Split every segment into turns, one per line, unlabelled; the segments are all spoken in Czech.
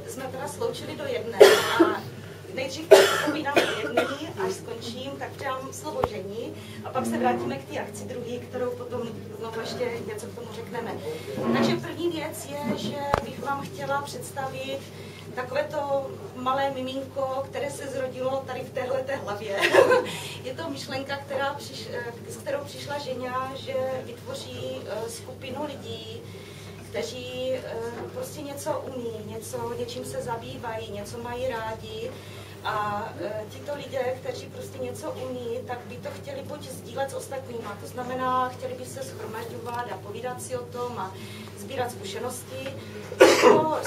jsme teda sloučili do jedné a nejdřív povídám o jedné, až skončím, tak dám slovo žení a pak se vrátíme k té akci druhý, kterou potom znovu ještě něco k tomu řekneme. Takže první věc je, že bych vám chtěla představit takové to malé miminko, které se zrodilo tady v téhleté hlavě. Je to myšlenka, s kterou přišla Ženia, že vytvoří skupinu lidí, kteří prostě něco umí, něčím se zabývají, něco mají rádi. A tito lidé, kteří prostě něco umí, tak by to chtěli buď sdílet s ostatníma, to znamená, chtěli by se shromažďovat a povídat si o tom a sbírat zkušenosti.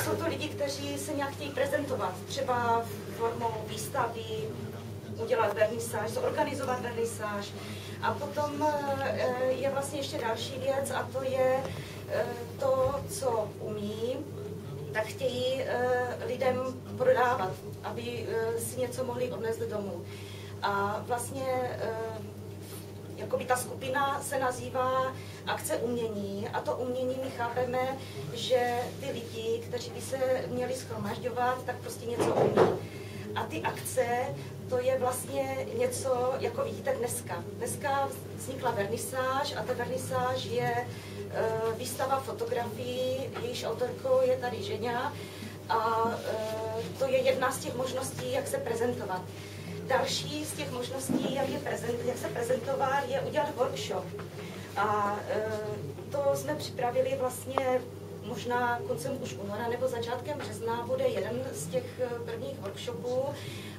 Jsou to lidi, kteří se nějak chtějí prezentovat, třeba formou výstavy, udělat vernisáž, zorganizovat vernisáž. A potom je vlastně ještě další věc a to je to, co umí, tak chtějí lidem prodávat, aby si něco mohli odnést domů. A vlastně jakoby ta skupina se nazývá akce umění a to umění my chápeme, že ty lidi, kteří by se měli shromažďovat, tak prostě něco umí. A ty akce, to je vlastně něco, jako vidíte dneska. Dneska vznikla vernisáž a ta vernisáž je výstava fotografií, jejíž autorkou je tady Ženia a to je jedna z těch možností, jak se prezentovat. Další z těch možností, jak se prezentovat, je udělat workshop. A to jsme připravili vlastně možná koncem už února nebo začátkem března bude jeden z těch prvních workshopů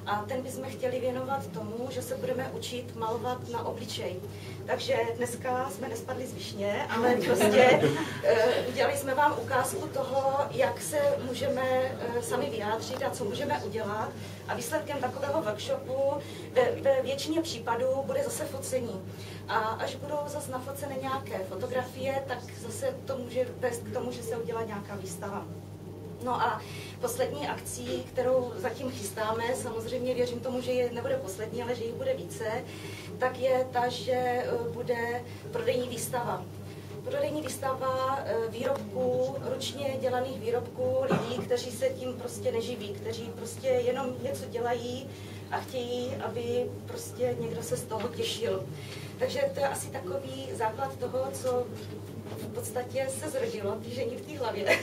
a ten bychom chtěli věnovat tomu, že se budeme učit malovat na obličej. Takže dneska jsme nespadli z višně, ale prostě udělali jsme vám ukázku toho, jak se můžeme sami vyjádřit a co můžeme udělat. A výsledkem takového workshopu ve většině případů bude zase focení. A až budou zase nafocené nějaké fotografie, tak zase to může vést k tomu, že se udělá nějaká výstava. No a poslední akcí, kterou zatím chystáme, samozřejmě věřím tomu, že nebude poslední, ale že jich bude více, tak je ta, že bude prodejní výstava. Prodejní výstava výrobků, ručně dělaných výrobků lidí, kteří se tím prostě neživí, kteří prostě jenom něco dělají a chtějí, aby prostě někdo se z toho těšil. Takže to je asi takový základ toho, co v podstatě se zrodilo, ty žení v té hlavě.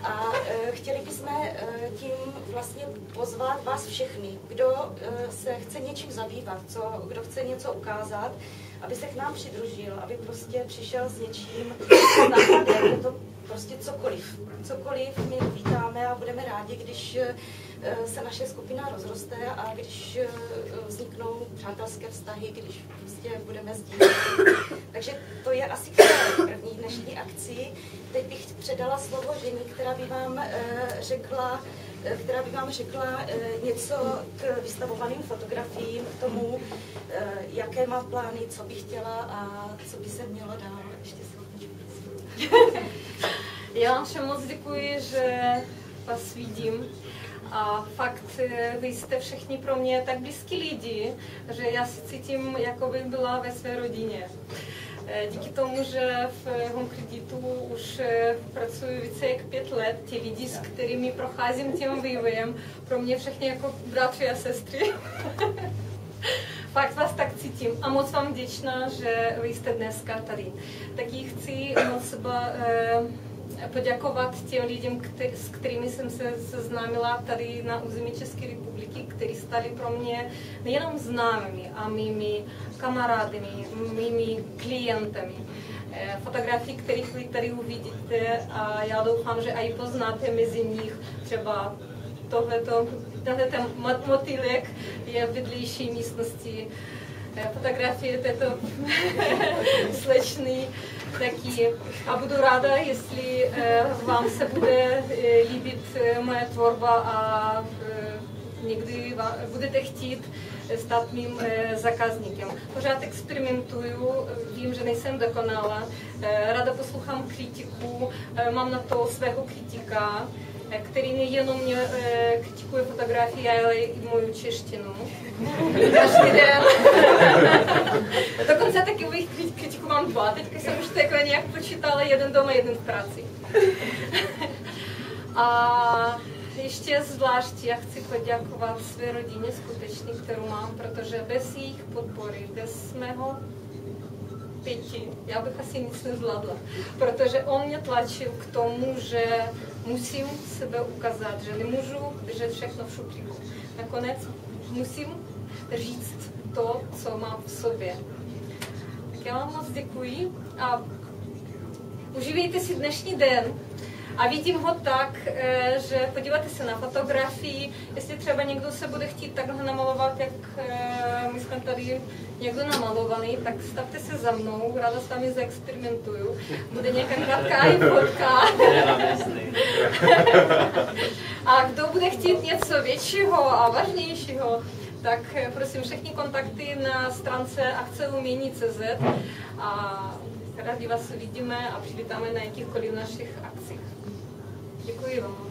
A chtěli bychom tím vlastně pozvat vás všechny, kdo se chce něčím zabývat, kdo chce něco ukázat, aby se k nám přidružil, aby prostě přišel s něčím nápadem, je to prostě cokoliv. Cokoliv my vítáme a budeme rádi, když se naše skupina rozroste a když vzniknou přátelské vztahy, když prostě budeme sdílet. Takže to je asi k první dnešní akci. Teď bych předala slovo Žení, která by vám řekla něco k vystavovaným fotografiím, k tomu, jaké má plány, co by chtěla a co by se mělo dál. Ještě
Já vám všem moc děkuji, že vás vidím. A fakt, vy jste všichni pro mě tak blízký lidi, že já si cítím, jako bych byla ve své rodině. Díky tomu, že v Home Kreditu už pracuji více jak 5 let, ti lidi, s kterými procházím tím vývojem, pro mě všechny jako bratři a sestry. Fakt vás tak cítím a moc vám vděčná, že vy jste dneska tady. Taky chci moc poděkovat těm lidem, s kterými jsem se seznámila tady na území České republiky, kteří stali pro mě nejenom známými a mými kamarádmi, mými klientami. Fotografii, kterých vy tady uvidíte a já doufám, že i poznáte mezi nich třeba tenhle motýlek je v vedlejší místnosti. Fotografie této slečny taky. A budu ráda, jestli vám se bude líbit moje tvorba a někdy budete chtít stát mým zákazníkem. Pořád experimentuju, vím, že nejsem dokonalá, ráda poslouchám kritiku, mám na to svého kritika, který nejenom mě kritikuje fotografii, ale i moju češtinu. Každý den. Dokonce takových kritiků mám 2, teďka jsem už takhle nějak počítala, jeden doma, jeden v práci. A ještě zvlášť já chci poděkovat své rodině skutečně, kterou mám, protože bez jejich podpory, bez mého Peti, já bych asi nic nezvládla, protože on mě tlačil k tomu, že musím sebe ukázat, že nemůžu držet všechno v šuplíku. Nakonec musím říct to, co mám v sobě. Tak já vám moc děkuji a užívejte si dnešní den. A vidím ho tak, že podívejte se na fotografii, jestli třeba někdo se bude chtít takhle namalovat, jak my jsme tady někdo namalovaný, tak stavte se za mnou, ráda s vámi zaexperimentuju. Bude nějaká krátká i fotka. A kdo bude chtít něco většího a vážnějšího, tak prosím všechny kontakty na stránce akceumění.cz a rádi vás uvidíme a přivítáme na jakýchkoliv našich akcích. Děkuji vám moc.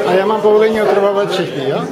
A já mám povolení otrvávat všechny, jo?